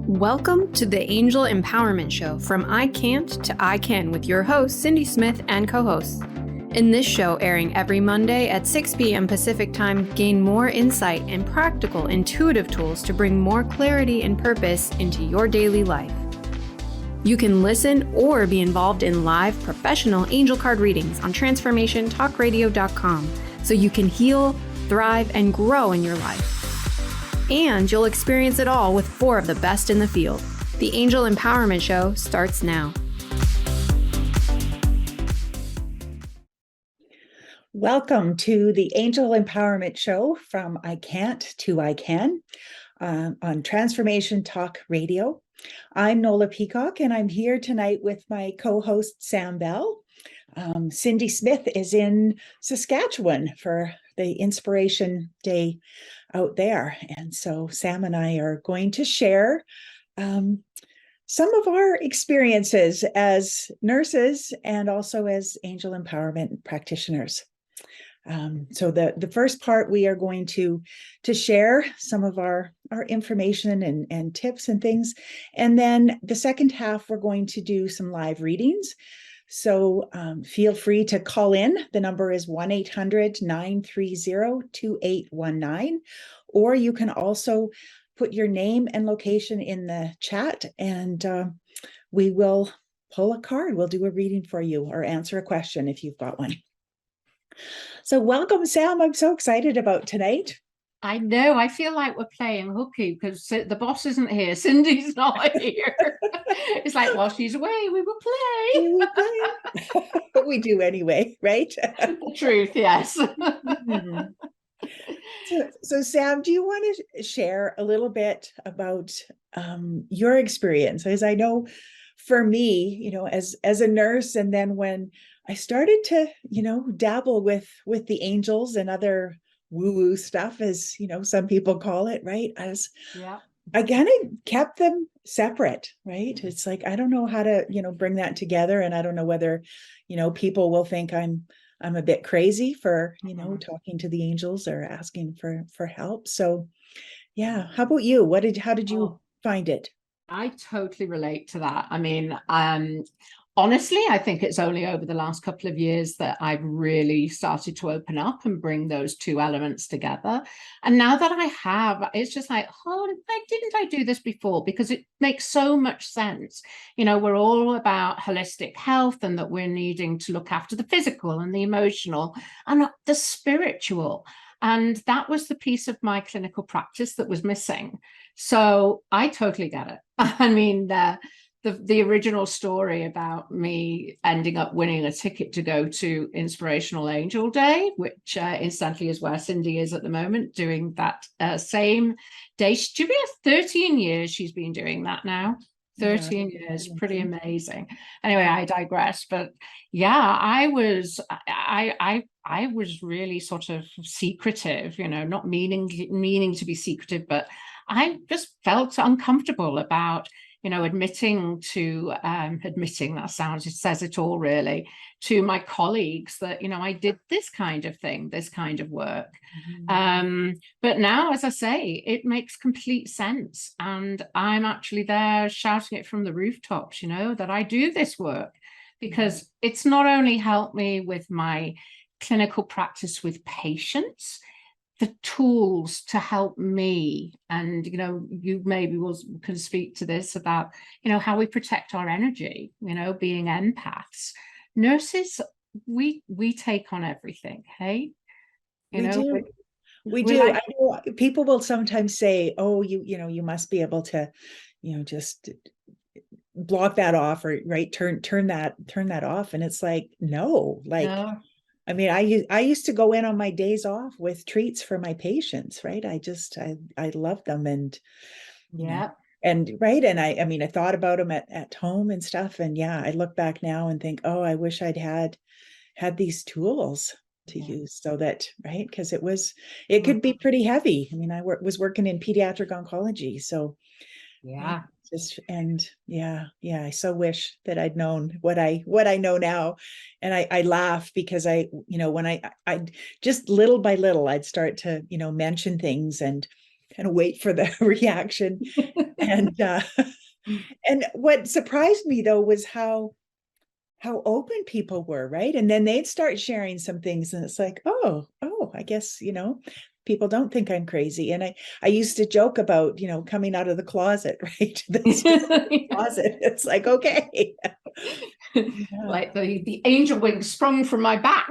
Welcome to the Angel Empowerment Show, from I Can't to I Can, with your host, Cindy Smith, and co-hosts. In this show, airing every Monday at 6 p.m. Pacific Time, gain more insight and practical, intuitive tools to bring more clarity and purpose into your daily life. You can listen or be involved in live professional angel card readings on transformationtalkradio.com so you can heal, thrive, and grow in your life. And you'll experience it all with 4 of the best in the field. The Angel Empowerment Show starts now. Welcome to the Angel Empowerment Show, from I Can't to I Can, on Transformation Talk Radio. I'm Nola Peacock, and I'm here tonight with my co-host, Sam Bell. Cindy Smith is in Saskatchewan for the Inspiration Day out there. And so Sam and I are going to share some of our experiences as nurses and also as angel empowerment practitioners. So the first part, we are going to share some of our information and tips and things. And then the second half, we're going to do some live readings. So feel free to call in. The number is 1-800-930-2819, or you can also put your name and location in the chat, and we will pull a card. We'll do a reading for you or answer a question if you've got one. So welcome, Sam. I'm so excited about tonight. I know. I feel like we're playing hooky because the boss isn't here. Cindy's not here. It's like, while she's away, we will play. We will play. But we do anyway, right? The truth, yes. Mm-hmm. So Sam, do you want to share a little bit about your experience? As I know, for me, as a nurse, and then when I started to, dabble with the angels and other woo-woo stuff, as some people call it, right? I kind of kept them separate, right? It's like, I don't know how to, bring that together. And I don't know whether, people will think I'm a bit crazy for, talking to the angels or asking for help. So yeah. How about you? How did you find it? I totally relate to that. I mean, honestly, I think it's only over the last couple of years that I've really started to open up and bring those two elements together. And now that I have, it's just like, why didn't I do this before? Because it makes so much sense. We're all about holistic health, and that we're needing to look after the physical and the emotional and the spiritual. And that was the piece of my clinical practice that was missing. So I totally get it. I mean, the original story about me ending up winning a ticket to go to Inspirational Angel Day, which incidentally is where Cindy is at the moment, doing that same day. She's been 13 years she's been doing that now. 13 years, pretty amazing. Anyway, I digress. But yeah, I was really sort of secretive, not meaning to be secretive, but I just felt uncomfortable about admitting, that it says it all really, to my colleagues that, I did this kind of thing, this kind of work. Mm-hmm. But now, as I say, it makes complete sense. And I'm actually there shouting it from the rooftops, that I do this work, because it's not only helped me with my clinical practice with patients, the tools to help me. And, you maybe can speak to this about, how we protect our energy, being empaths. Nurses, we take on everything. Hey, we do. I know people will sometimes say, oh, you must be able to, just block that off, or turn that off. And it's like, no. I mean, I used to go in on my days off with treats for my patients, right? I love them. And yeah. And right. And I mean, I thought about them at home and stuff. And yeah, I look back now and think, oh, I wish I'd had these tools to use, so that, right. Because it could be pretty heavy. I mean, I was working in pediatric oncology. So yeah. I so wish that I'd known what I know now. And I laugh because when I just little by little, I'd start to, mention things and kind of wait for the reaction. And and what surprised me though was how open people were, right? And then they'd start sharing some things and it's like, oh, I guess, people don't think I'm crazy. And I used to joke about, coming out of the closet, right? Closet. It's like, okay. Like the angel wings sprung from my back.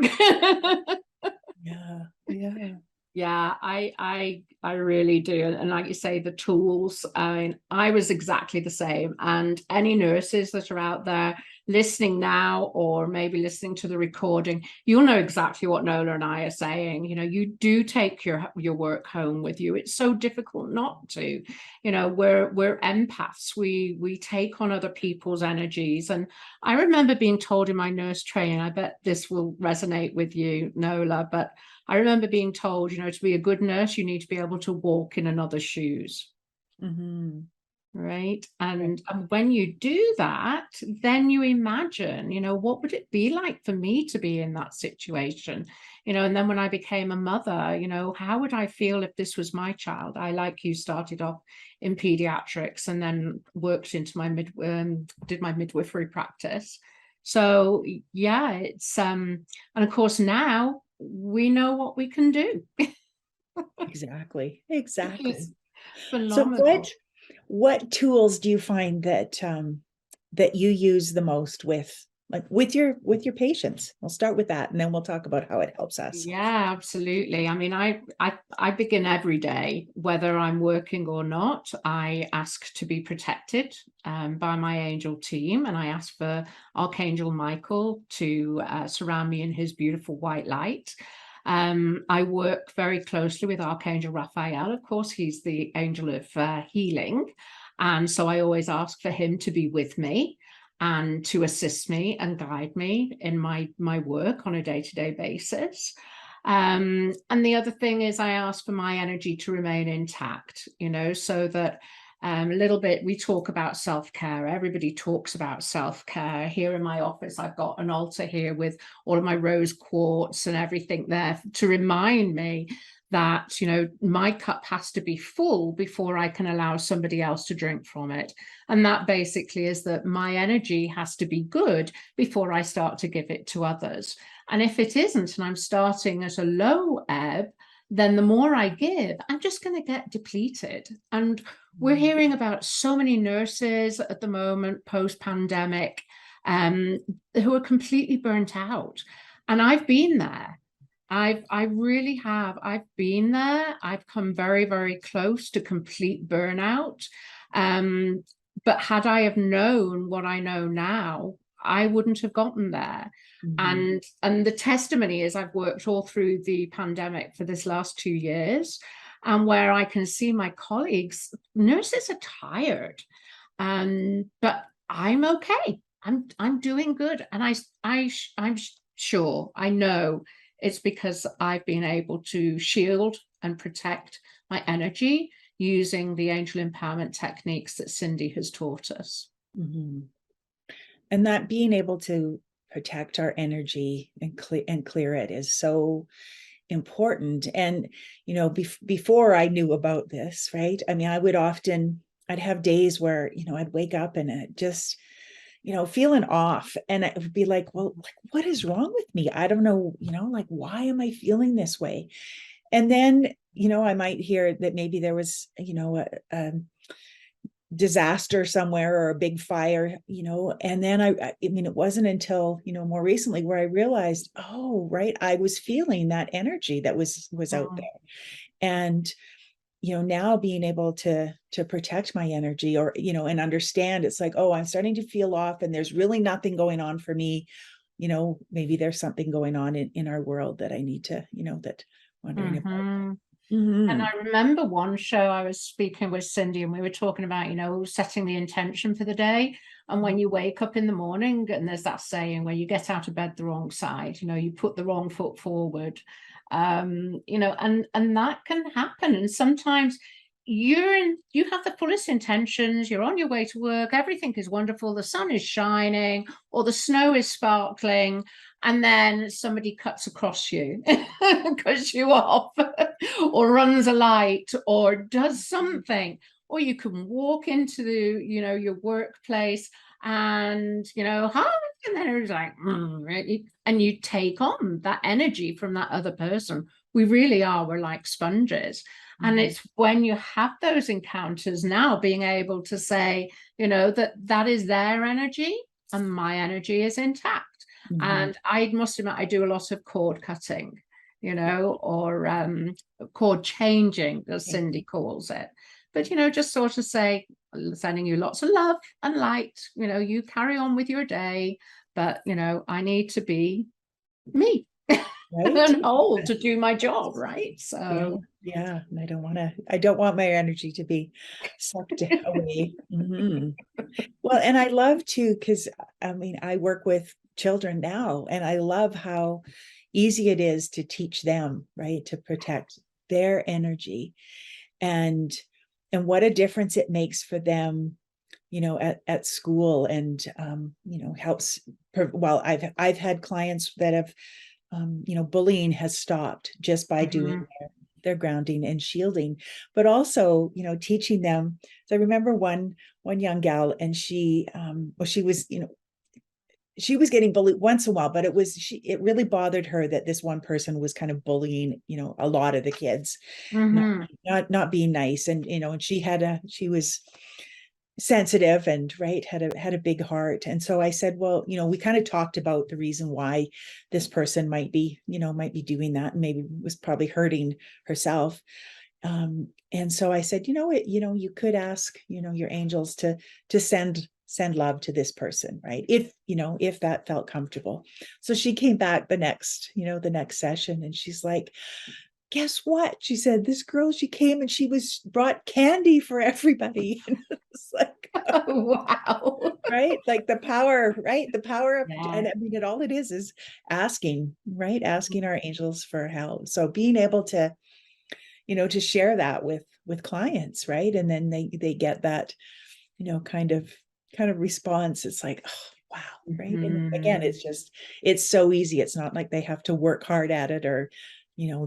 Yeah, I really do. And like you say, the tools, I was exactly the same. And any nurses that are out there listening now, or maybe listening to the recording, you'll know exactly what Nola and I are saying. You do take your work home with you. It's so difficult not to. We're empaths. We take on other people's energies. And I remember being told in my nurse training, I bet this will resonate with you, Nola, but I remember being told, to be a good nurse, you need to be able to walk in another's shoes. Mm-hmm. Right. And when you do that, then you imagine, what would it be like for me to be in that situation? And then when I became a mother, how would I feel if this was my child? I, like you, started off in pediatrics and then worked into my did my midwifery practice. So yeah, it's and of course now we know what we can do. Exactly. So Phenomenal. what tools do you find that that you use the most with your patients? We'll start with that and then we'll talk about how it helps us. Yeah, absolutely. I mean, I begin every day, whether I'm working or not. I ask to be protected by my angel team, and I ask for Archangel Michael to surround me in his beautiful white light. I work very closely with Archangel Raphael. Of course, he's the angel of healing. And so I always ask for him to be with me and to assist me and guide me in my work on a day-to-day basis. And the other thing is I ask for my energy to remain intact, so that a little bit, we talk about self-care. Everybody talks about self-care. Here in my office, I've got an altar here with all of my rose quartz and everything there to remind me that, my cup has to be full before I can allow somebody else to drink from it. And that basically is that my energy has to be good before I start to give it to others. And if it isn't, and I'm starting at a low ebb, then the more I give, I'm just going to get depleted. And we're hearing about so many nurses at the moment, post-pandemic, who are completely burnt out. And I've been there. I really have. I've been there. I've come very, very close to complete burnout. But had I have known what I know now, I wouldn't have gotten there. Mm-hmm. And the testimony is I've worked all through the pandemic for this last 2 years, and where I can see my colleagues, nurses are tired, but I'm okay. I'm doing good, and I'm sure, I know it's because I've been able to shield and protect my energy using the angel empowerment techniques that Cindy has taught us. Mm-hmm. And that being able to protect our energy and clear it is so important. And, before I knew about this, right? I mean, I'd have days where, I'd wake up and it just, feeling off. And it would be like, well, what is wrong with me? I don't know, why am I feeling this way? And then, I might hear that maybe there was, a disaster somewhere or a big fire, and then I mean, it wasn't until, more recently where I realized, oh, right, I was feeling that energy that was out there. And, now being able to protect my energy or, and understand, it's like, oh, I'm starting to feel off and there's really nothing going on for me. Maybe there's something going on in our world that I need to, that wondering about. Mm-hmm. And I remember one show I was speaking with Cindy and we were talking about, setting the intention for the day. And when you wake up in the morning, and there's that saying where you get out of bed the wrong side, you put the wrong foot forward, and that can happen. And sometimes you have the fullest intentions, you're on your way to work, everything is wonderful, the sun is shining or the snow is sparkling, and then somebody cuts across you, cuts you off, or runs a light, or does something. Or you can walk into the, your workplace and, hi, and then it's like, right? And you take on that energy from that other person. We really are, we're like sponges. And it's when you have those encounters now, being able to say, that is their energy and my energy is intact. And I must admit, I do a lot of cord cutting, or cord changing, as Cindy calls it. But, just sort of say, sending you lots of love and light, you carry on with your day, but, I need to be me. Right? And old to do my job, right? So yeah, and I don't want my energy to be sucked away. Well, and I love too, because I work with children now, and I love how easy it is to teach them, right, to protect their energy, and what a difference it makes for them, at school, and helps. Well, I've had clients that have bullying has stopped just by doing their grounding and shielding, but also, teaching them. So I remember one young gal, and she was, she was getting bullied once in a while, but it really bothered her that this one person was kind of bullying, a lot of the kids, not being nice. And, and she was sensitive and had a big heart. And so I said, well, we kind of talked about the reason why this person might be doing that, and maybe was probably hurting herself. And so I said, you could ask, your angels to send love to this person, right? If that felt comfortable. So she came back the next session, and she's like, guess what? She said, this girl, she came and she brought candy for everybody. And it's like, oh, wow. Right? Like the power, right? The power of, and all it is asking, right? Asking our angels for help. So being able to, to share that with clients, right? And then they get that, kind of response. It's like, oh, wow, right? And again, it's so easy. It's not like they have to work hard at it or,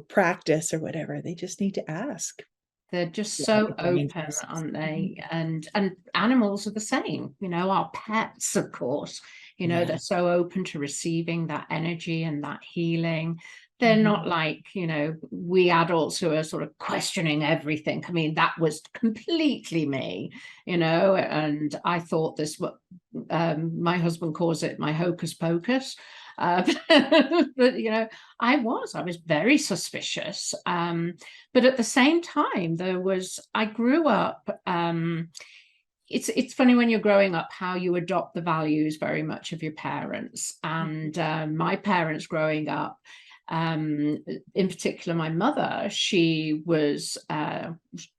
practice or whatever. They just need to ask. They're just so open, aren't they? And animals are the same, our pets, of course, they're so open to receiving that energy and that healing. They're not like, we adults who are sort of questioning everything. I mean, that was completely me, and I thought this, my husband calls it my hocus pocus. But I was very suspicious. But at the same time, I grew up, it's funny when you're growing up how you adopt the values very much of your parents. And my parents growing up, in particular, my mother, she was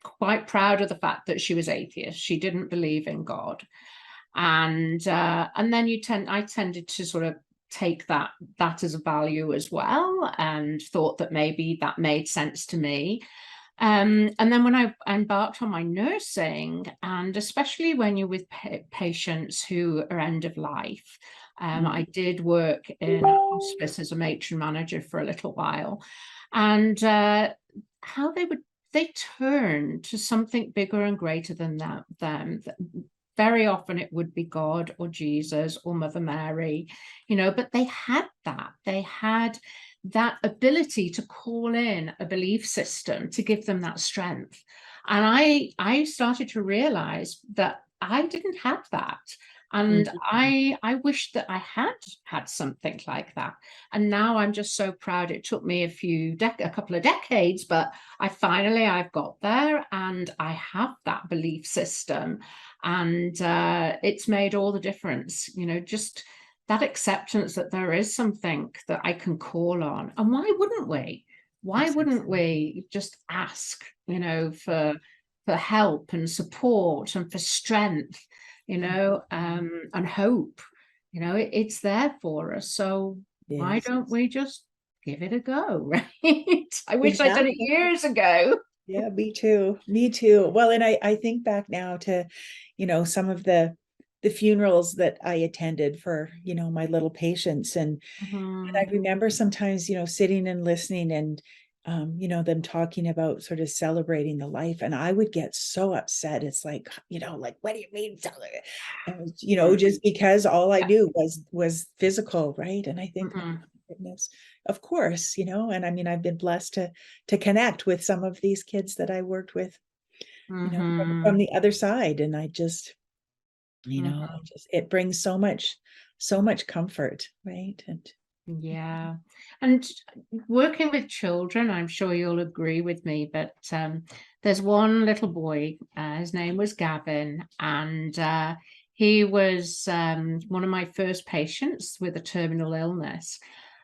quite proud of the fact that she was atheist. She didn't believe in God. And then I tended to sort of take that as a value as well, and thought that maybe that made sense to me. And then when I embarked on my nursing, and especially when you're with patients who are end of life, I did work in hospice as a matron manager for a little while, and how they turn to something bigger and greater than them. Very often it would be God or Jesus or Mother Mary, but they had that ability to call in a belief system to give them that strength. And I started to realize that I didn't have that. And I wish that I had something like that. And now I'm just so proud. It took me a couple of decades, but I've got there, and I have that belief system. And it's made all the difference, just that acceptance that there is something that I can call on. And why wouldn't we? Why wouldn't we just ask, for help and support and for strength, and hope? It's there for us. So why don't we just give it a go, right? I wish I'd done it years ago. Yeah, me too. Me too. Well, and I think back now to, some of the funerals that I attended for, my little patients. And I Mhm. remember sometimes, sitting and listening and them talking about sort of celebrating the life. And I would get so upset. It's like, what do you mean celebrate? And, Mm. just because all I Yeah. knew was physical, right? And I think, oh Mhm. my goodness, of course, and I mean, I've been blessed to connect with some of these kids that I worked with, from Mhm. the other side. And I just, Mhm. it brings so much comfort, right? And Yeah. And working with children, I'm sure you'll agree with me, but there's one little boy, his name was Gavin, and he was one of my first patients with a terminal illness.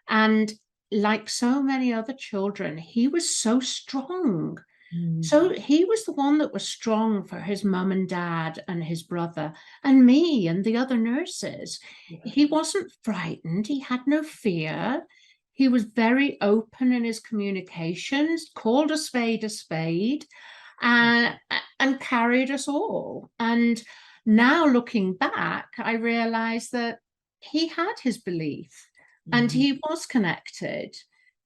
And like so many other children, he was so strong. mm, So he was the one that was strong for his mum and dad and his brother and me and the other nurses. yeah, He wasn't frightened. He had no fear. He was very open in his communications, called a spade, yeah, and, and carried us all. And now looking back, I realized that he had his belief and mhm, he was connected,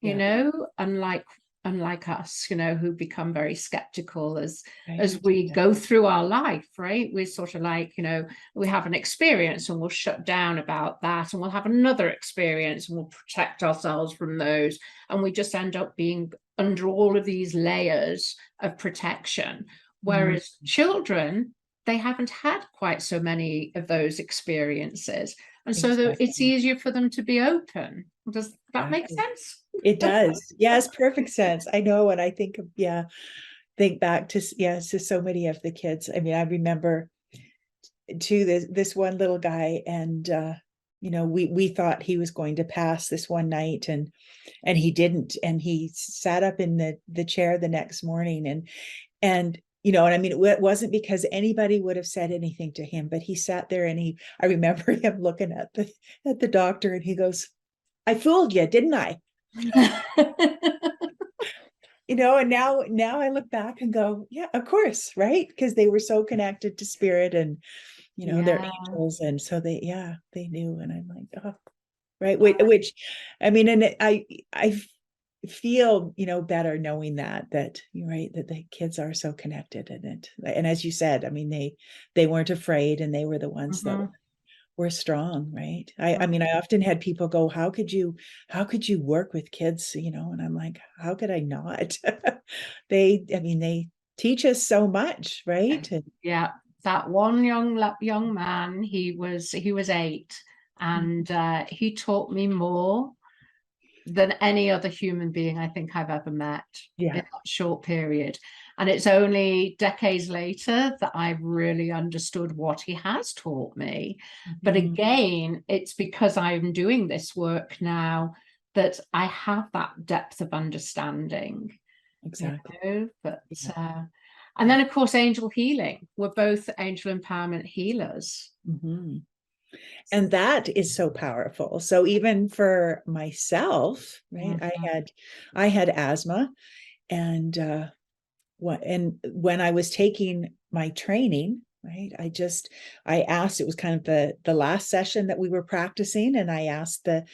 yeah, unlike us, who become very skeptical as right, we yeah, go through our life, right? We're sort of like, we have an experience and we'll shut down about that, and we'll have another experience and we'll protect ourselves from those. And we just end up being under all of these layers of protection. mm, Whereas children, they haven't had quite so many of those experiences. And so it's exactly, easier for them to be open. Does that make exactly. sense? It does. Yes, perfect sense. I know. And I think, yeah, think back to, to so many of the kids. I mean, I remember to this one little guy, and we thought he was going to pass this one night, and he didn't, and he sat up in the chair the next morning, and and I mean, it wasn't because anybody would have said anything to him, but he sat there, and I remember him looking at the doctor, and he goes, "I fooled you, didn't I?" And now I look back and go, yeah, of course, right? Because they were so connected to spirit, and they're Yeah. angels, and so they knew. And I'm like, oh, right, which I mean, and I feel better knowing that you're right, that the kids are so connected, and as you said, I mean, they weren't afraid, and they were the ones that Mhm. were strong, right? I mean, I often had people go, how could you work with kids, and I'm like, how could I not? I mean, they teach us so much, right? And Yeah, that one young man, he was 8, and he taught me more than any other human being I think I've ever met in yeah. that short period. And it's only decades later that I've really understood what he has taught me. But Mhm. again, it's because I'm doing this work now that I have that depth of understanding, Exactly. but Yeah. and then of course angel healing. We're both angel empowerment healers. Mhm. And that is so powerful. So even for myself, right? I Mhm. had I had asthma, and when I was taking my training, right? I asked, it was kind of the last session that we were practicing, and I asked the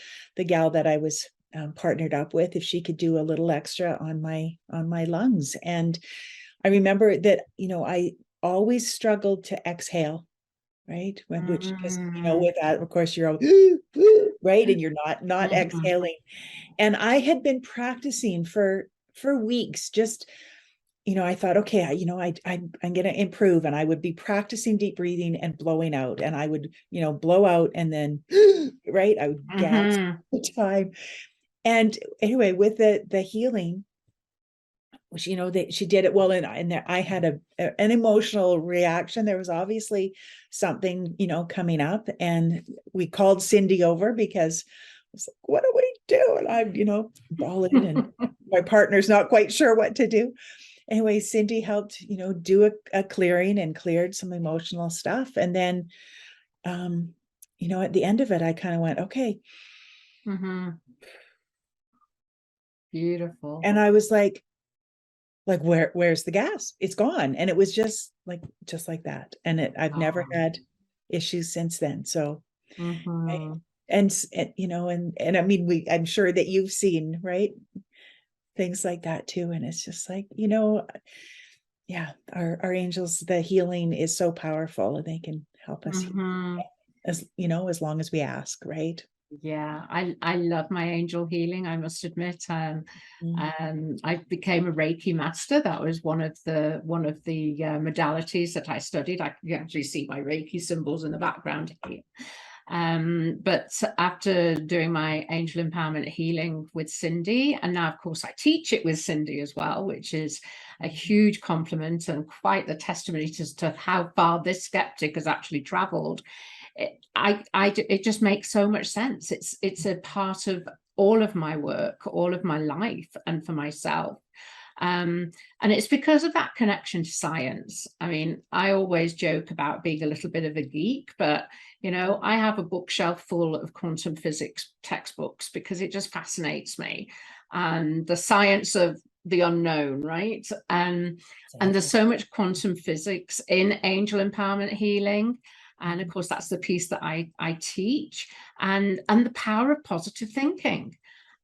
gal that I was partnered up with if she could do a little extra on my lungs. And I remember that, I always struggled to exhale, right? Which, because Mm. with that, of course, you're all right, and you're not Mhm. exhaling. And I had been practicing for weeks, just I thought, okay, I'm going to improve, and I would be practicing deep breathing and blowing out, and I would blow out, and then right, I would gasp Mhm. the time. And anyway, with the healing, that she did it well, and there, I had an emotional reaction. There was obviously something coming up, and we called Cindy over, because I was like, what do we do? And I'm bawling, and my partner's not quite sure what to do. Anyway, Cindy helped do a clearing, and cleared some emotional stuff. And then at the end of it, I kind of went, okay. Mhm. Beautiful. And I was like, like, where's the gas? It's gone. And it was just like that. And I've never had issues since then. So, Mhm. and you know, and I mean, I'm sure that you've seen, right, things like that too. And it's just like, you know, yeah, our angels, the healing is so powerful, and they can help us Mhm. as, you know, as long as we ask, right? Yeah, I love my angel healing, I must admit. Mm. I became a Reiki master. That was one of the modalities that I studied. I can actually see my Reiki symbols in the background here. But after doing my angel empowerment healing with Cindy, and now of course I teach it with Cindy as well, which is a huge compliment and quite the testimony to how far this skeptic has actually traveled. It just makes so much sense. It's a part of all of my work, all of my life, and for myself. And it's because of that connection to science. I mean, I always joke about being a little bit of a geek, but you know, I have a bookshelf full of quantum physics textbooks because it just fascinates me, and the science of the unknown, right? And there's so much quantum physics in angel empowerment healing. And of course, that's the piece that I teach, and the power of positive thinking.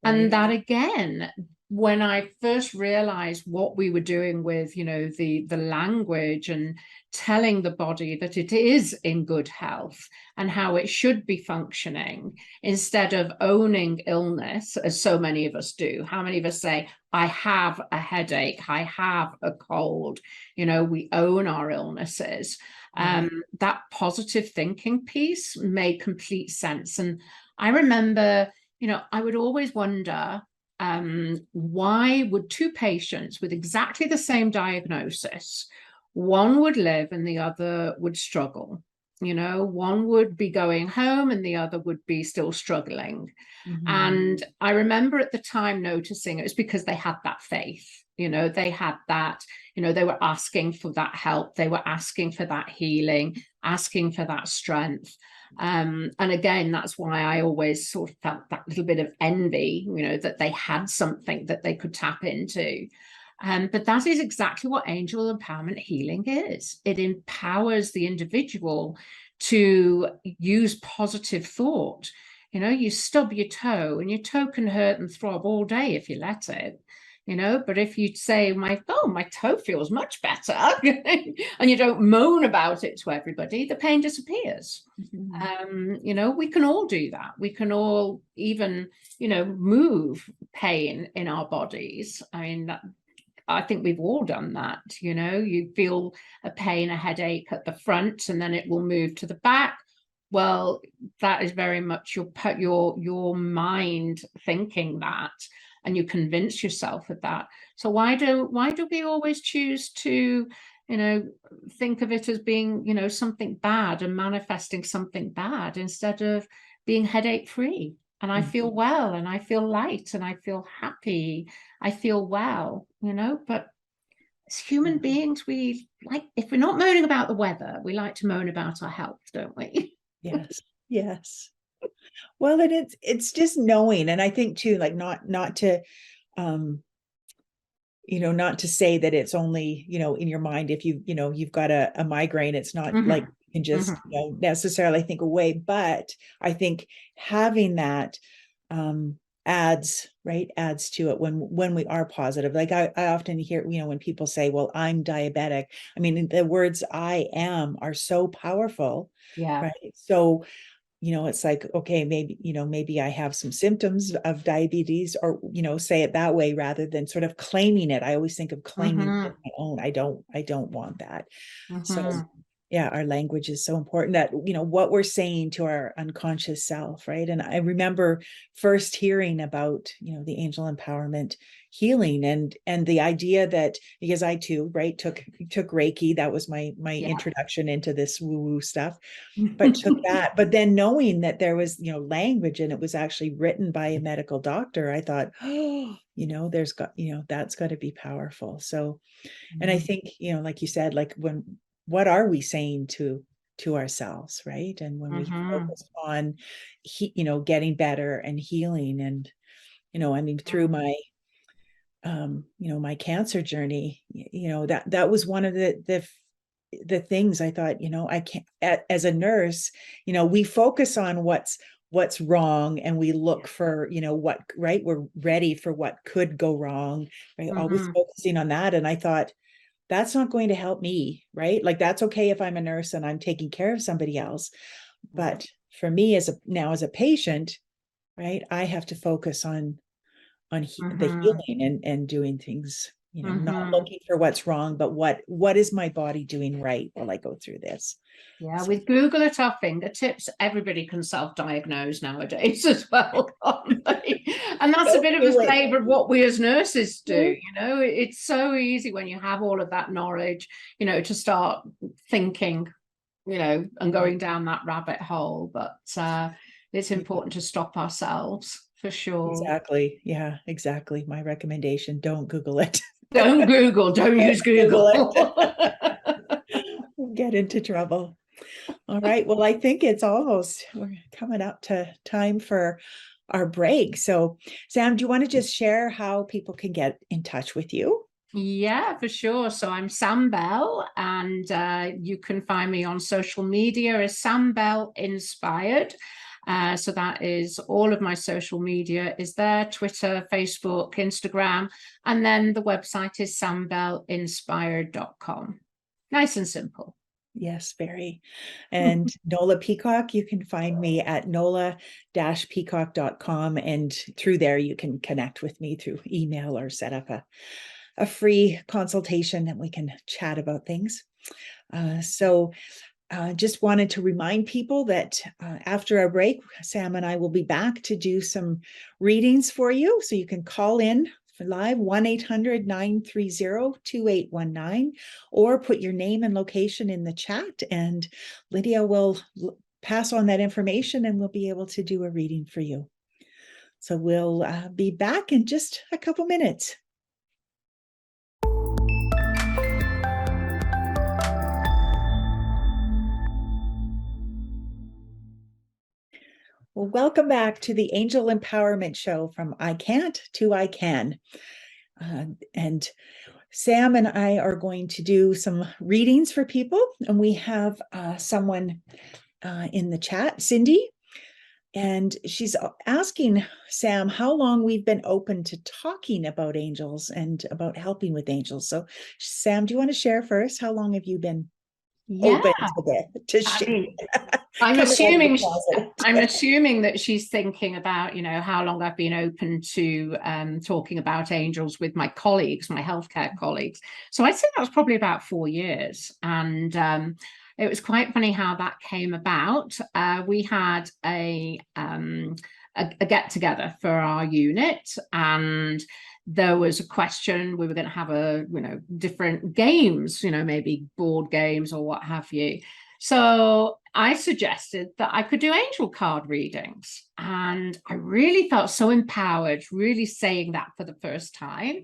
And Right. that again, when I first realized what we were doing with, you know, the language and telling the body that it is in good health and how it should be functioning, instead of owning illness, as so many of us do. How many of us say, I have a headache, I have a cold? You know, we own our illnesses. That positive thinking piece made complete sense. And I remember, you know, I would always wonder, why would two patients with exactly the same diagnosis, one would live and the other would struggle? You know, one would be going home and the other would be still struggling. And I remember at the time noticing it was because they had that faith. You know, they had that, you know, they were asking for that help, they were asking for that healing, asking for that strength. And again, that's why I always sort of felt that little bit of envy, you know, that they had something that they could tap into. But that is exactly what angel empowerment healing is. It empowers the individual to use positive thought. You know, you stub your toe and your toe can hurt and throb all day if you let it. You know, but if you say, my toe feels much better, and you don't moan about it to everybody, the pain disappears. You know, we can all do that. We can all even, you know, move pain in our bodies. I mean, I think we've all done that. You know, you feel a pain, a headache at the front, and then it will move to the back. Well, that is very much your mind thinking that, and you convince yourself of that. So why do we always choose to, you know, think of it as being, you know, something bad and manifesting something bad instead of being headache free? And I feel well, and I feel light, and I feel happy, I feel well, you know. But as human beings, we like, if we're not moaning about the weather, we like to moan about our health, don't we? Yes. Yes. Well, and it's just knowing. And I think too, like, not to, you know, not to say that it's only, you know, in your mind. If you know, you've got a migraine, it's not like you can just, you know, necessarily think away. But I think having that adds to it when we are positive. Like I often hear, you know, when people say, well, I'm diabetic, I mean, the words I am are so powerful. Yeah. Right. So, you know, it's like, okay, maybe, you know, maybe I have some symptoms of diabetes, or, you know, say it that way rather than sort of claiming it. I always think of claiming it as my own. I don't want that. So yeah, our language is so important, that, you know, what we're saying to our unconscious self, right? And I remember first hearing about, you know, the angel empowerment healing, and the idea that, because I too, right, took Reiki. That was my introduction into this woo-woo stuff. But took that, but then knowing that there was, you know, language, and it was actually written by a medical doctor, I thought, oh, you know, you know, that's got to be powerful. So, and I think, you know, like you said, like, what are we saying to ourselves, right? And when we focus on you know, getting better and healing, and, you know, I mean, through my my cancer journey, that was one of the things I thought, I can't, as a nurse, we focus on what's wrong, and we look for, what, right, we're ready for what could go wrong, right? Always focusing on that. And I thought, that's not going to help me, right? Like, that's okay if I'm a nurse and I'm taking care of somebody else. But for me as a patient, right, I have to focus on the healing and doing things, not looking for what's wrong, but what is my body doing right while I go through this. Yeah, so, with Google at our fingertips, everybody can self-diagnose nowadays as well, can't they? And that's a bit of a flavor of what we as nurses do. It's so easy when you have all of that knowledge, to start thinking, and going down that rabbit hole. But it's important to stop ourselves, for sure. Exactly. Yeah, exactly. My recommendation: don't Google it. Don't use Google. We'll get into trouble. All right. Well, I think we're coming up to time for our break. So, Sam, do you want to just share how people can get in touch with you? Yeah, for sure. So I'm Sam Bell, and you can find me on social media as Sam Bell Inspired. So that is all of my social media is there: Twitter, Facebook, Instagram, and then the website is sambellinspired.com. Nice and simple. Yes, very. And Nola Peacock, you can find me at nola-peacock.com. And through there, you can connect with me through email or set up a free consultation, and we can chat about things. Just wanted to remind people that after our break, Sam and I will be back to do some readings for you. So you can call in for live 1-800-930-2819, or put your name and location in the chat, and Lydia will pass on that information and we'll be able to do a reading for you. So we'll be back in just a couple minutes. Well, welcome back to the Angel Empowerment Show, from I Can't to I Can. And Sam and I are going to do some readings for people. And we have someone in the chat, Cindy, and she's asking Sam how long we've been open to talking about angels and about helping with angels. So, Sam, do you want to share first? How long have you been open to share? I'm assuming that she's thinking about, how long I've been open to talking about angels with my colleagues, my healthcare colleagues. So I'd say that was probably about 4 years. And it was quite funny how that came about. We had a get together for our unit, and there was a question. We were going to have different games, maybe board games or what have you. So I suggested that I could do angel card readings, and I really felt so empowered, really saying that for the first time.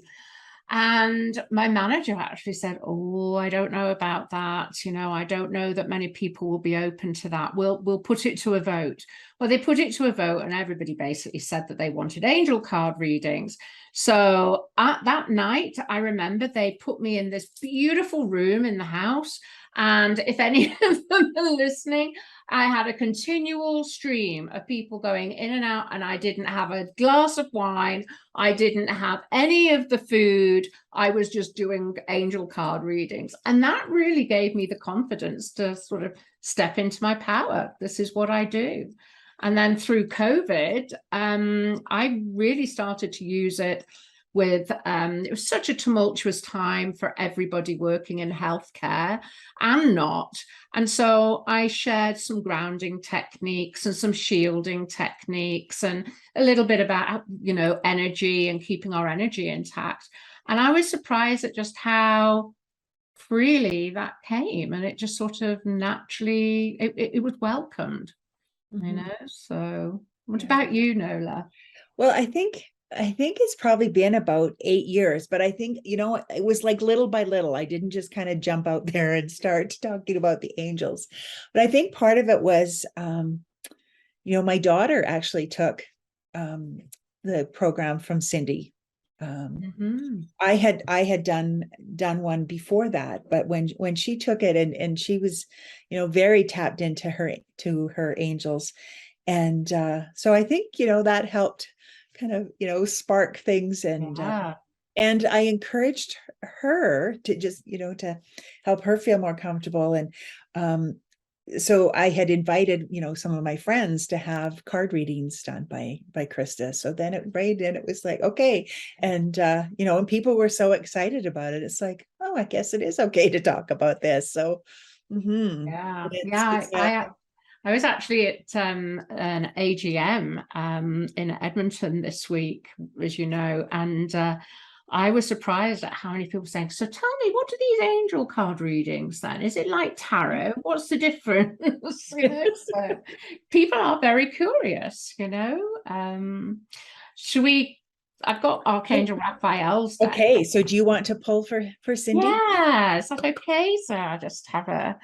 And my manager actually said, "Oh, I don't know about that. I don't know that many people will be open to that. We'll put it to a vote." Well, they put it to a vote, and everybody basically said that they wanted angel card readings. So at that night, I remember they put me in this beautiful room in the house. And if any of them are listening, I had a continual stream of people going in and out, and I didn't have a glass of wine. I didn't have any of the food. I was just doing angel card readings. And that really gave me the confidence to sort of step into my power. This is what I do. And then through COVID, I really started to use it with, it was such a tumultuous time for everybody working in healthcare and not. And so I shared some grounding techniques and some shielding techniques and a little bit about, energy and keeping our energy intact. And I was surprised at just how freely that came, and it just sort of naturally, it was welcomed, So what about you, Nola? Well, I think it's probably been about 8 years, but I think, it was like little by little. I didn't just kind of jump out there and start talking about the angels. But I think part of it was, my daughter actually took the program from Cindy. I had done one before that, but when she took it and she was, very tapped into her angels. And so I think, that helped kind of, spark things. And I encouraged her to just, to help her feel more comfortable. And so I had invited, some of my friends to have card readings done by Krista. So then it was like, okay. And, and people were so excited about it. It's like, oh, I guess it is okay to talk about this. So, I was actually at an AGM in Edmonton this week, as you know, and I was surprised at how many people saying, so tell me, what are these angel card readings then? Is it like tarot? What's the difference? So people are very curious, Should we, I've got Archangel Raphael's deck. Okay, so do you want to pull for Cindy? Yeah, is that okay? So I'll just have a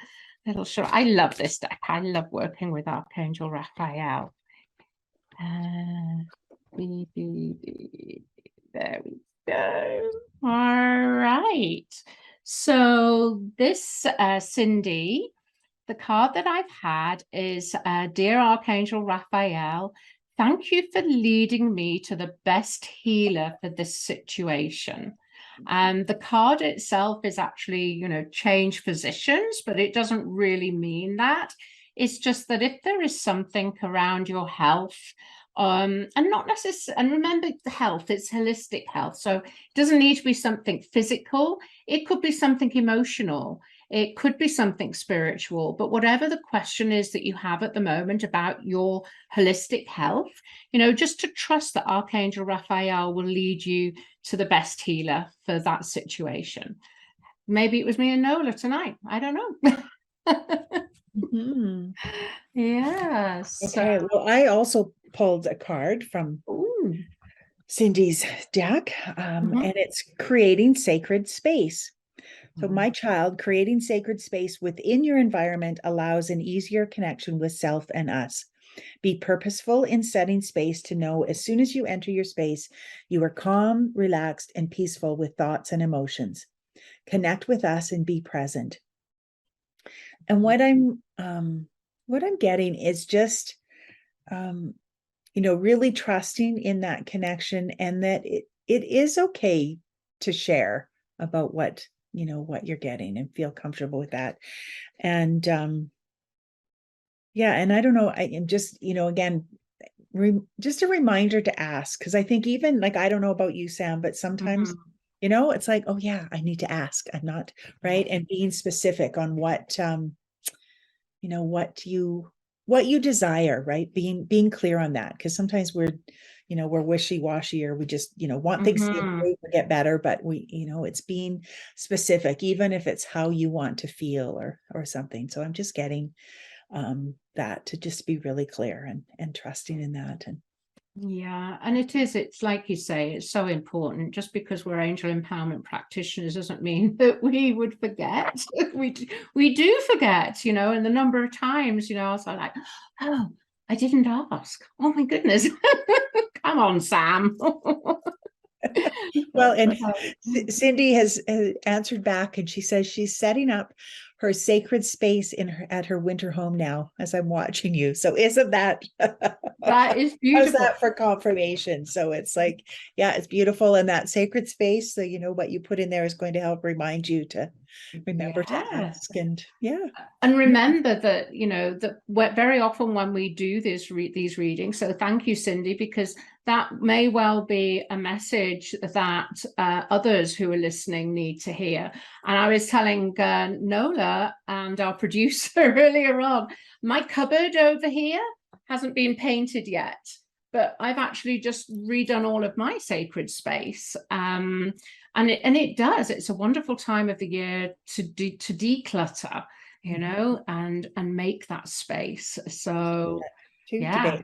little show. I love this deck. I love working with Archangel Raphael. There we go. All right. So this, Cindy, the card that I've had is Dear Archangel Raphael, thank you for leading me to the best healer for this situation. And the card itself is actually, change positions, but it doesn't really mean that. It's just that if there is something around your health, and not necessarily, and remember the health, it's holistic health. So it doesn't need to be something physical. It could be something emotional. It could be something spiritual, but whatever the question is that you have at the moment about your holistic health, just to trust that Archangel Raphael will lead you to the best healer for that situation. Maybe it was me and Nola tonight. I don't know. Yes. Okay. Well, I also pulled a card from Cindy's deck, and it's creating sacred space. So my child, creating sacred space within your environment allows an easier connection with self and us. Be purposeful in setting space to know as soon as you enter your space, you are calm, relaxed, and peaceful with thoughts and emotions. Connect with us and be present. And what I'm getting is just, really trusting in that connection, and that it is okay to share about what you're getting and feel comfortable with that. And and I don't know, I am just, again, just a reminder to ask, because I think even like, I don't know about you, Sam, but sometimes, it's like, oh yeah, I need to ask. I'm not right. And being specific on what, what you desire, right? Being clear on that. Because sometimes we're wishy-washy, or we just, want things to improve or get better, but it's being specific, even if it's how you want to feel or something. So I'm just getting that to just be really clear and trusting in that. And and it's like you say, it's so important. Just because we're angel empowerment practitioners doesn't mean that we would forget. we do forget, and the number of times, I was like, oh, I didn't ask. Oh my goodness. Come on, Sam. Well, and Cindy has answered back, and she says she's setting up her sacred space at her winter home now as I'm watching you. So isn't that that is beautiful? How's that for confirmation? So it's like, yeah, it's beautiful. And that sacred space, so what you put in there is going to help remind you to remember to ask. And remember that, that very often when we do these readings, so thank you, Cindy, because that may well be a message that others who are listening need to hear. And I was telling Nola and our producer earlier on, my cupboard over here hasn't been painted yet, but I've actually just redone all of my sacred space. And it does. It's a wonderful time of the year to declutter, and make that space. So yeah.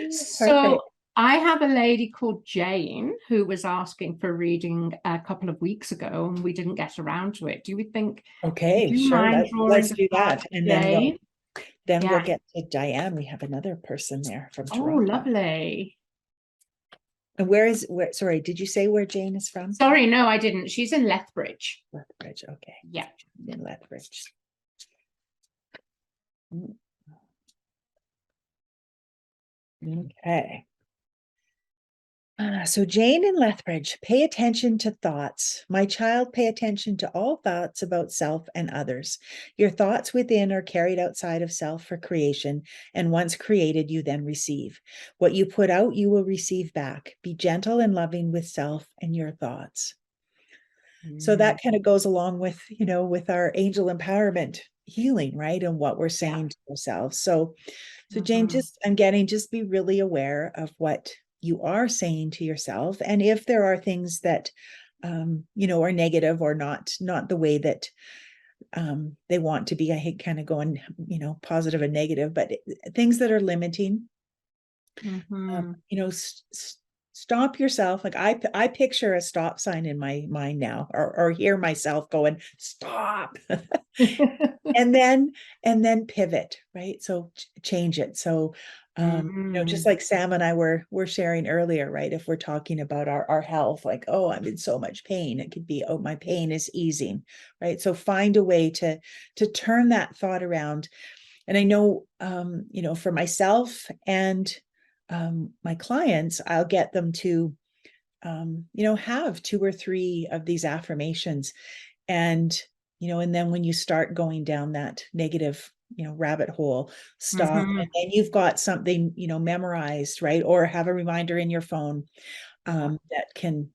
So I have a lady called Jane who was asking for a reading a couple of weeks ago, and we didn't get around to it. Do you think? Okay, sure. Let's do that, and then we'll get to Diane. We have another person there from Toronto. Oh, lovely. And sorry, did you say where Jane is from? Sorry, no, I didn't. She's in Lethbridge. Lethbridge, okay. Yeah. In Lethbridge. Okay. So Jane in Lethbridge, pay attention to thoughts. My child, pay attention to all thoughts about self and others. Your thoughts within are carried outside of self for creation, and once created, you then receive. What you put out, you will receive back. Be gentle and loving with self and your thoughts. So that kind of goes along with, with our angel empowerment healing, right? And what we're saying to ourselves. So Jane, just be really aware of what you are saying to yourself. And if there are things that, are negative or not the way that they want to be, I hate kind of going, positive and negative, but things that are limiting, stop yourself. Like I picture a stop sign in my mind now, or hear myself going, stop. and then pivot, right? So change it. So just like Sam and I were sharing earlier, right? If we're talking about our health, like, oh, I'm in so much pain, it could be, oh, my pain is easing, right? So find a way to turn that thought around. And I know, for myself and my clients, I'll get them to have 2 or 3 of these affirmations. And and then when you start going down that negative, rabbit hole, stop. And then you've got something, memorized, right? Or have a reminder in your phone that can,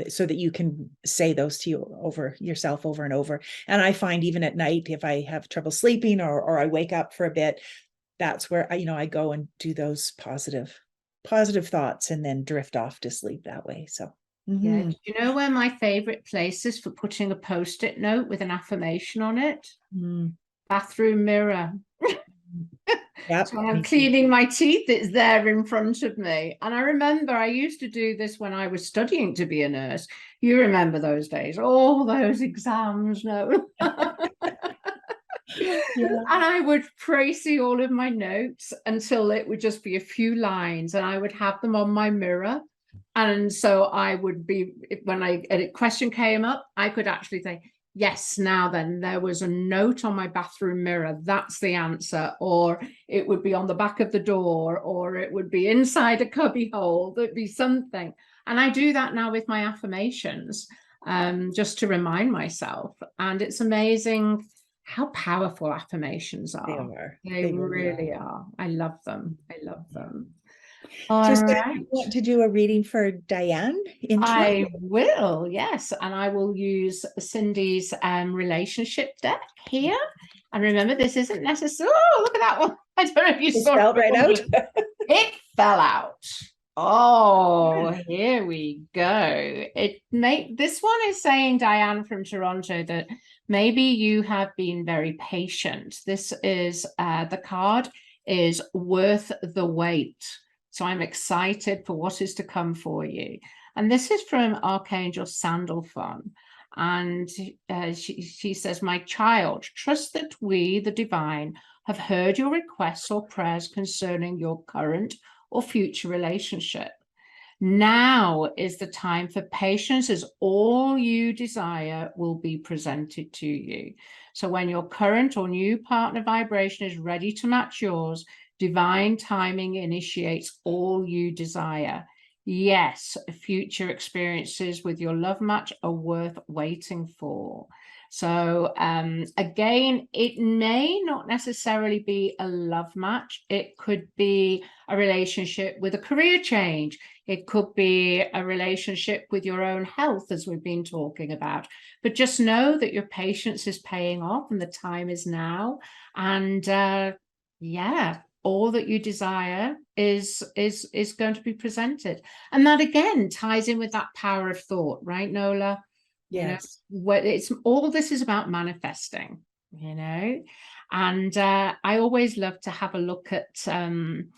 so that you can say those to yourself over and over. And I find even at night, if I have trouble sleeping or I wake up for a bit, that's where I go and do those positive thoughts and then drift off to sleep that way. So yeah. Do you know where my favorite place is for putting a post-it note with an affirmation on it? Bathroom mirror. Yep. So when I'm cleaning my teeth, it's there in front of me. And I remember I used to do this when I was studying to be a nurse. You remember those days, all those exams, no? And I would see all of my notes until it would just be a few lines, and I would have them on my mirror. And so I would be, when a question came up, I could actually say, yes, now then, there was a note on my bathroom mirror, that's the answer. Or it would be on the back of the door, or it would be inside a cubby hole, there'd be something. And I do that now with my affirmations, just to remind myself. And it's amazing how powerful affirmations are. They really are. I love them. I love them. So Sam, you want to do a reading for Diane? I will, yes. And I will use Cindy's relationship deck here. And remember, this isn't necessarily, oh, look at that one. I don't know if you saw it. Fell right out. It fell out. Oh, here we go. This one is saying, Diane from Toronto, that maybe you have been very patient. This is the card is worth the wait. So I'm excited for what is to come for you. And this is from Archangel Sandalphon. And she says, my child, trust that we, the divine, have heard your requests or prayers concerning your current or future relationship. Now is the time for patience, as all you desire will be presented to you. So when your current or new partner vibration is ready to match yours, divine timing initiates all you desire. Yes, future experiences with your love match are worth waiting for. So again, it may not necessarily be a love match. It could be a relationship with a career change. It could be a relationship with your own health, as we've been talking about. But just know that your patience is paying off and the time is now. And yeah, all that you desire is going to be presented. And that again ties in with that power of thought, right, Nola? Yes. It's all this is about manifesting, and I always love to have a look at I'm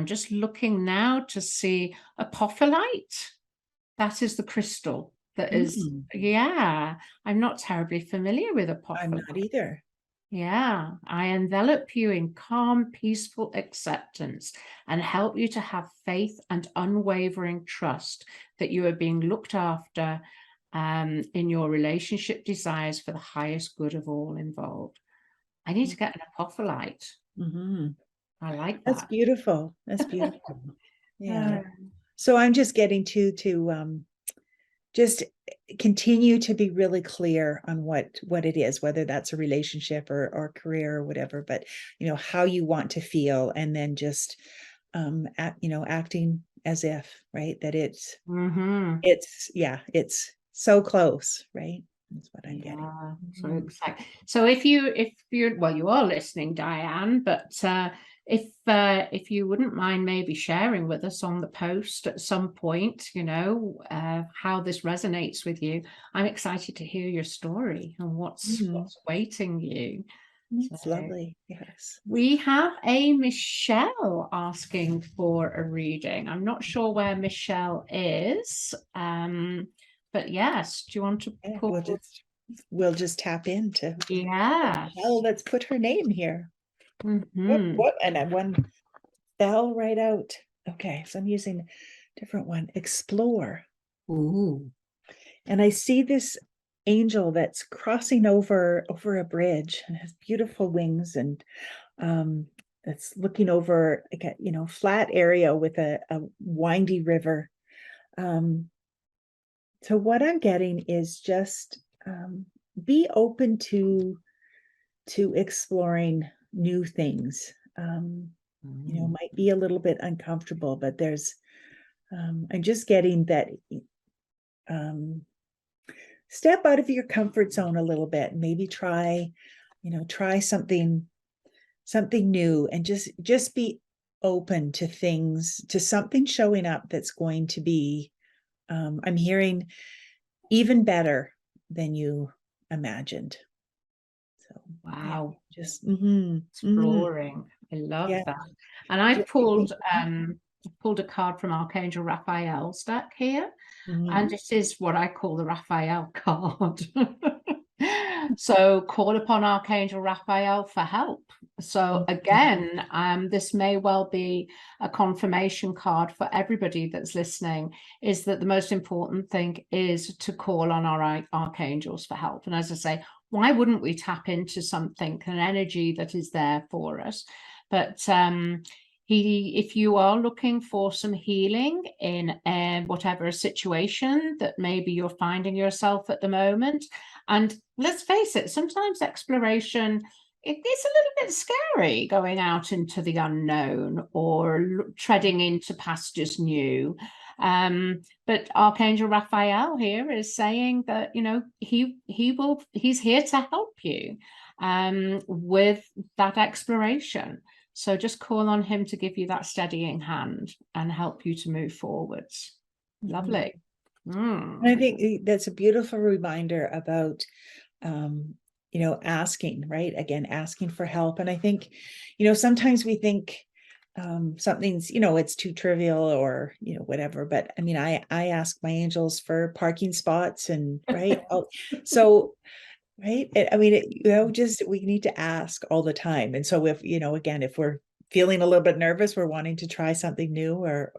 just looking now to see apophyllite. That is the crystal that is, I'm not terribly familiar with apophyllite. I'm not either. Yeah, I envelop you in calm, peaceful acceptance and help you to have faith and unwavering trust that you are being looked after in your relationship desires for the highest good of all involved. I need to get an apophyllite. Mm-hmm. I like That's that. beautiful. That's beautiful. Yeah. Uh, So I'm just getting to just continue to be really clear on what it is, whether that's a relationship or career or whatever, but how you want to feel, and then just acting as if, right, that it's mhm. it's so close, right? That's what I'm getting. Yeah, so Mhm. exactly. So if you're well, you are listening, Diane, but if you wouldn't mind maybe sharing with us on the post at some point, how this resonates with you, I'm excited to hear your story and what's Mhm. awaiting you. It's So lovely. Yes. we have a Michelle asking for a reading. I'm not sure where Michelle is, but yes, do you want to Yeah, pull? we'll just tap into. Yes. Oh, let's put her name here. Mm-hmm. What? And I one fell right out. Okay, so I'm using a different one. Explore. Ooh. And I see this angel that's crossing over a bridge and has beautiful wings, and it's looking over like a flat area with a windy river. Um, so what I'm getting is just be open to exploring new things. Might be a little bit uncomfortable, but I'm just getting that um, step out of your comfort zone a little bit. Maybe try something new, and just be open to things, to something showing up that's going to be, I'm hearing, even better than you imagined. So yeah, Wow. just Exploring. I love yeah. that. And I Just pulled a card from Archangel Raphael's deck here. And mhm. it is what I call the Raphael card. So call upon Archangel Raphael for help. So again, this may well be a confirmation card for everybody that's listening, is that the most important thing is to call on our archangels for help. And as I say, why wouldn't we tap into something, an energy that is there for us? But if you are looking for some healing in whatever situation that maybe you're finding yourself at the moment, and let's face it, sometimes exploration, it's a little bit scary going out into the unknown or treading into pastures new. But Archangel Raphael here is saying that he's here to help you with that exploration. So just call on him to give you that steadying hand and help you to move forwards. Lovely. And I think that's a beautiful reminder about asking, right? Again, asking for help. And I think, sometimes we think something's, it's too trivial or, whatever. But I mean, I ask my angels for parking spots, and right. So right. I mean, just we need to ask all the time. And so if, again, if we're feeling a little bit nervous, we're wanting to try something new, or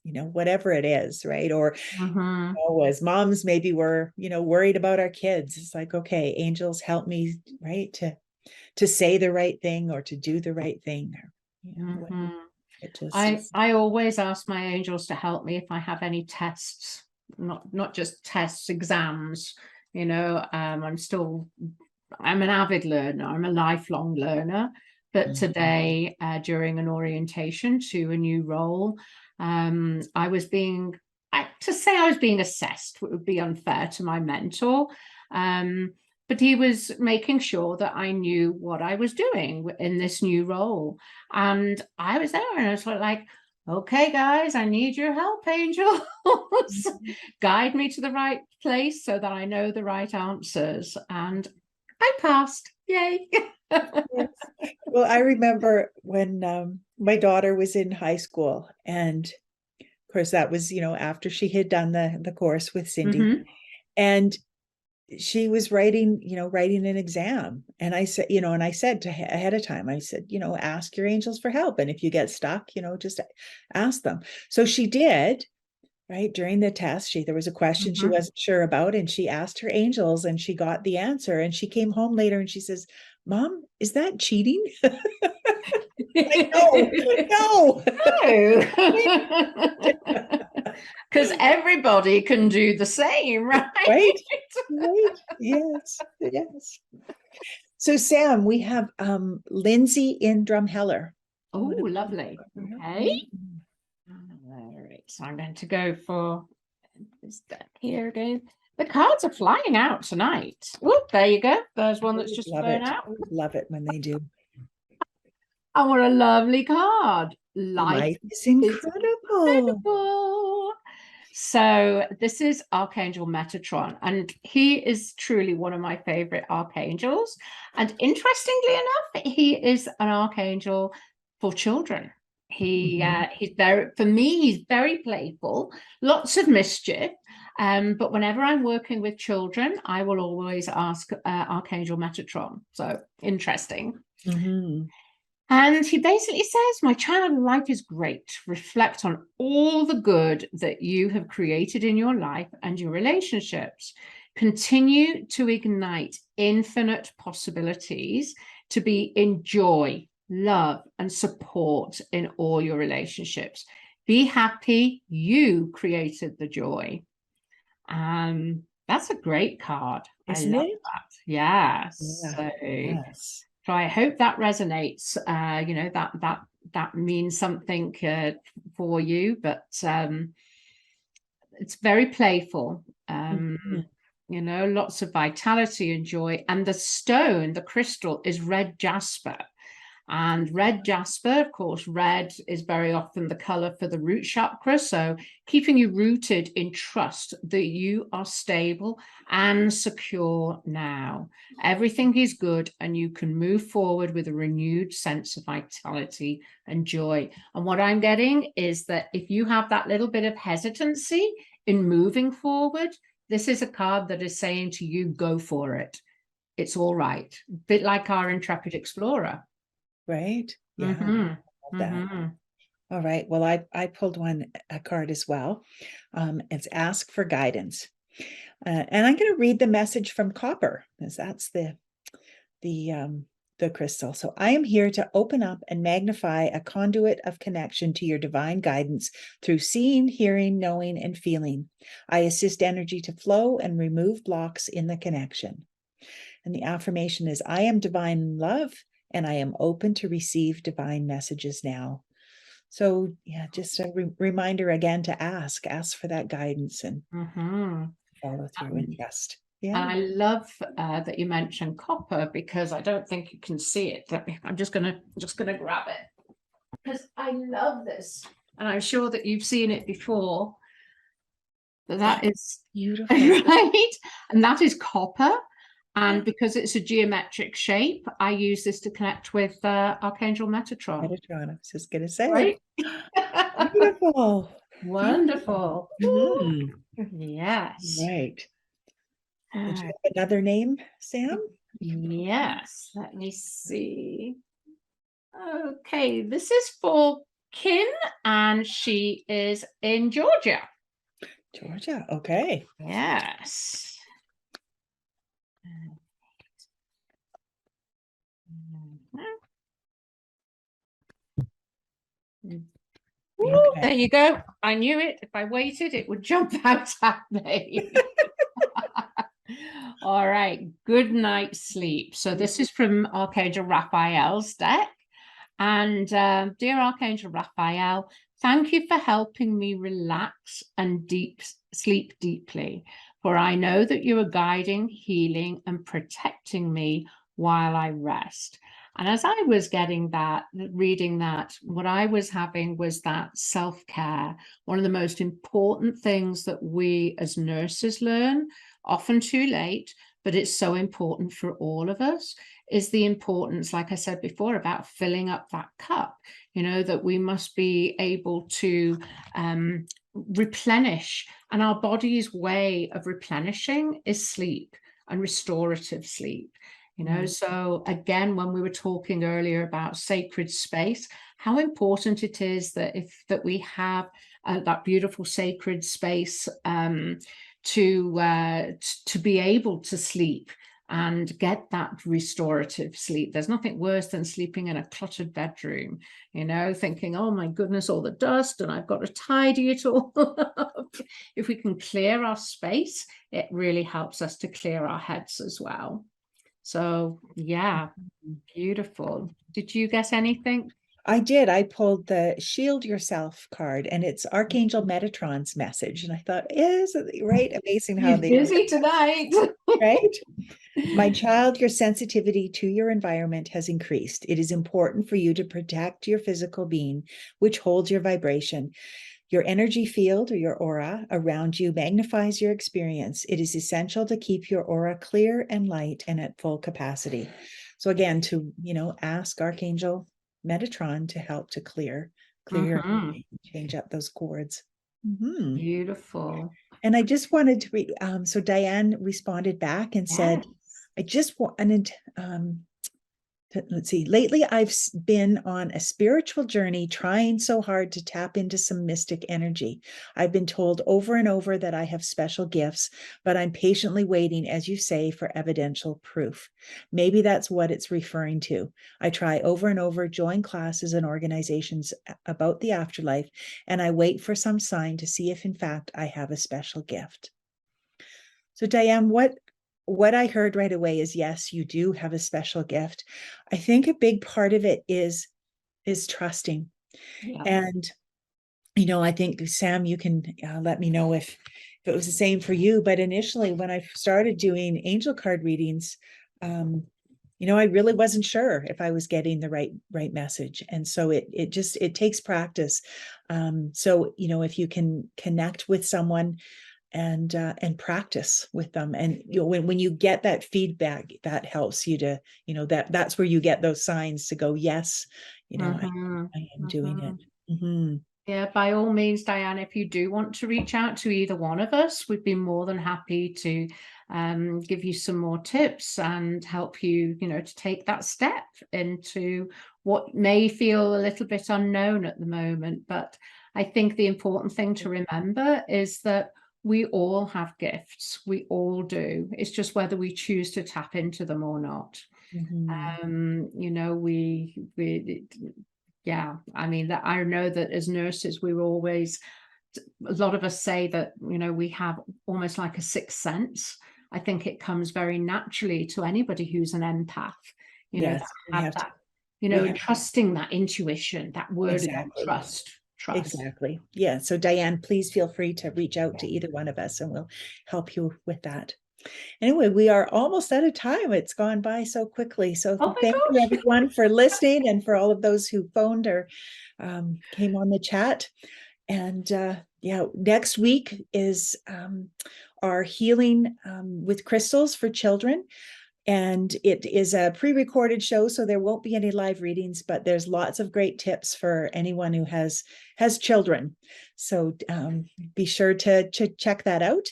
whatever it is, right? Or Mhm. as moms, maybe we're, worried about our kids. It's like, okay, angels, help me, right, to say the right thing or to do the right thing. Mhm. It just I always ask my angels to help me if I have any tests, not just tests, exams. I'm an avid learner. I'm a lifelong learner. But today, during an orientation to a new role, I was being to say I was being assessed would be unfair to my mentor. But he was making sure that I knew what I was doing in this new role. And I was there and I was like, okay, guys, I need your help, angels. Guide me to the right place so that I know the right answers. And I passed. Yay. Yes. Well, I remember when my daughter was in high school, and of course that was, after she had done the course with Cindy. Mhm. And she was writing an exam. And I said, and I said to ahead of time, I said, ask your angels for help. And if you get stuck, just ask them. So she did, right? During the test, there was a question she wasn't sure about, and she asked her angels and she got the answer. And she came home later and she says, Mom, is that cheating? Like, no. Because everybody can do the same, right? Right. Yes. So Sam, we have Lindsay in Drumheller. Oh, lovely. Okay. All right. So I'm going to go for this deck here again. The cards are flying out tonight. Oh, there you go. There's one that's just flown out. Love it when they do. Oh, what a lovely card. Life is incredible. So this is Archangel Metatron, and he is truly one of my favorite archangels. And interestingly enough, he is an archangel for children. He's very, for me, he's very playful, lots of mischief. But whenever I'm working with children, I will always ask Archangel Metatron. So interesting. And he basically says, my child, life is great. Reflect on all the good that you have created in your life and your relationships. Continue to ignite infinite possibilities to be in joy, love, and support in all your relationships. Be happy you created the joy. That's a great card. Isn't it? That. Yes. So I hope that resonates. That means something for you, but it's very playful. Lots of vitality and joy. And the stone, the crystal, is red jasper. And red jasper, of course, red is very often the color for the root chakra. So keeping you rooted in trust that you are stable and secure now. Everything is good and you can move forward with a renewed sense of vitality and joy. And what I'm getting is that if you have that little bit of hesitancy in moving forward, this is a card that is saying to you, go for it. It's all right. A bit like our intrepid explorer. Right. Yeah. All right. Well, I pulled a card as well. It's ask for guidance. And I'm going to read the message from Copper, because that's the crystal. So I am here to open up and magnify a conduit of connection to your divine guidance through seeing, hearing, knowing, and feeling. I assist energy to flow and remove blocks in the connection. And the affirmation is, I am divine love, and I am open to receive divine messages now. So yeah, just a reminder again to ask for that guidance and follow through and trust. Yeah. And I love that you mentioned copper, because I don't think you can see it. I'm just gonna grab it, because I love this, and I'm sure that you've seen it before. That is beautiful, right? And that is copper. And because it's a geometric shape, I use this to connect with Archangel Metatron. I was just going to say. Right? Beautiful. Wonderful. Yes. Right. Did you have another name, Sam? Yes. Let me see. Okay. This is for Kim, and she is in Georgia. Georgia. Okay. Yes. Ooh, there you go. I knew it. If I waited, it would jump out at me. All right. Good night sleep. So this is from Archangel Raphael's deck. And dear Archangel Raphael, thank you for helping me relax and sleep deeply. For I know that you are guiding, healing, and protecting me while I rest. And as I was reading that, what I was having was that self-care. One of the most important things that we as nurses learn, often too late, but it's so important for all of us, is the importance, like I said before, about filling up that cup, that we must be able to replenish. And our body's way of replenishing is sleep. and restorative sleep. So again, when we were talking earlier about sacred space, how important it is that we have that beautiful sacred space to be able to sleep and get that restorative sleep. There's nothing worse than sleeping in a cluttered bedroom, thinking, oh my goodness, all the dust, and I've got to tidy it all up. If we can clear our space, it really helps us to clear our heads as well. So yeah, beautiful. Did you get anything? I did. I pulled the Shield Yourself card, and it's Archangel Metatron's message. And I thought, isn't it right? Amazing how He's busy tonight. Right? My child, your sensitivity to your environment has increased. It is important for you to protect your physical being, which holds your vibration. Your energy field, or your aura, around you magnifies your experience. It is essential to keep your aura clear and light and at full capacity. So again, to, ask Archangel Metatron to help to clear your energy, change up those cords. Beautiful. And I just wanted to read, so Diane responded back and said, I just wanted, let's see, lately I've been on a spiritual journey, trying so hard to tap into some mystic energy. I've been told over and over that I have special gifts, but I'm patiently waiting, as you say, for evidential proof. Maybe that's what it's referring to. I try over and over, join classes and organizations about the afterlife, and I wait for some sign to see if in fact I have a special gift. So Diane, what I heard right away is, yes, you do have a special gift. I think a big part of it is trusting. Yeah. And, I think, Sam, you can let me know if it was the same for you. But initially, when I started doing angel card readings, I really wasn't sure if I was getting the right message. And so it takes practice. So, if you can connect with someone and practice with them, and when you get that feedback, that helps you to, that's where you get those signs to go, yes, I am doing it. Yeah, by all means, Diane, if you do want to reach out to either one of us, we'd be more than happy to give you some more tips and help you, to take that step into what may feel a little bit unknown at the moment. But I think the important thing to remember is that we all have gifts. We all do. It's just whether we choose to tap into them or not. I know that as nurses, we were always, a lot of us say that, we have almost like a sixth sense. I think it comes very naturally to anybody who's an empath, trusting that intuition, that word, exactly. Trust. Exactly. Yeah. So Diane, please feel free to reach out to either one of us and we'll help you with that. Anyway, we are almost out of time. It's gone by so quickly. So thank you everyone for listening, and for all of those who phoned or came on the chat. And next week is our healing with crystals for children. And it is a pre-recorded show, so there won't be any live readings, but there's lots of great tips for anyone who has children. So be sure to check that out.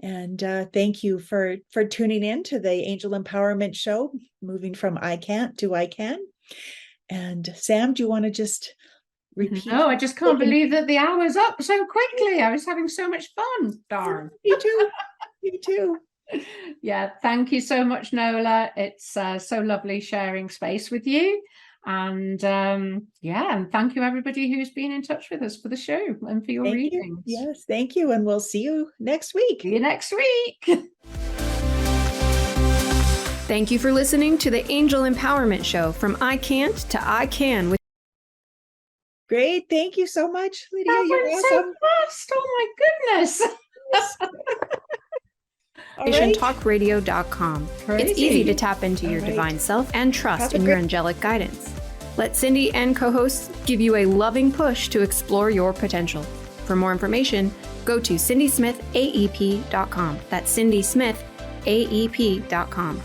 And thank you for tuning in to the Angel Empowerment Show, moving from I can't to I can. And Sam, do you want to just repeat? No, I just can't believe that the hour's up so quickly. I was having so much fun. Darn. Me too. Me too. Yeah, thank you so much, Nola. It's so lovely sharing space with you. And and thank you everybody who's been in touch with us for the show and for your readings. Yes, thank you. And we'll see you next week. See you next week. Thank you for listening to the Angel Empowerment Show, from I can't to I can. Great. Thank you so much, Lydia. That You're went awesome. so fast. Oh my goodness. TalkRadio.com. It's easy to tap into your divine self and trust in your angelic guidance. Let Cindy and co-hosts give you a loving push to explore your potential. For more information, go to CindySmithAEP.com. That's CindySmithAEP.com.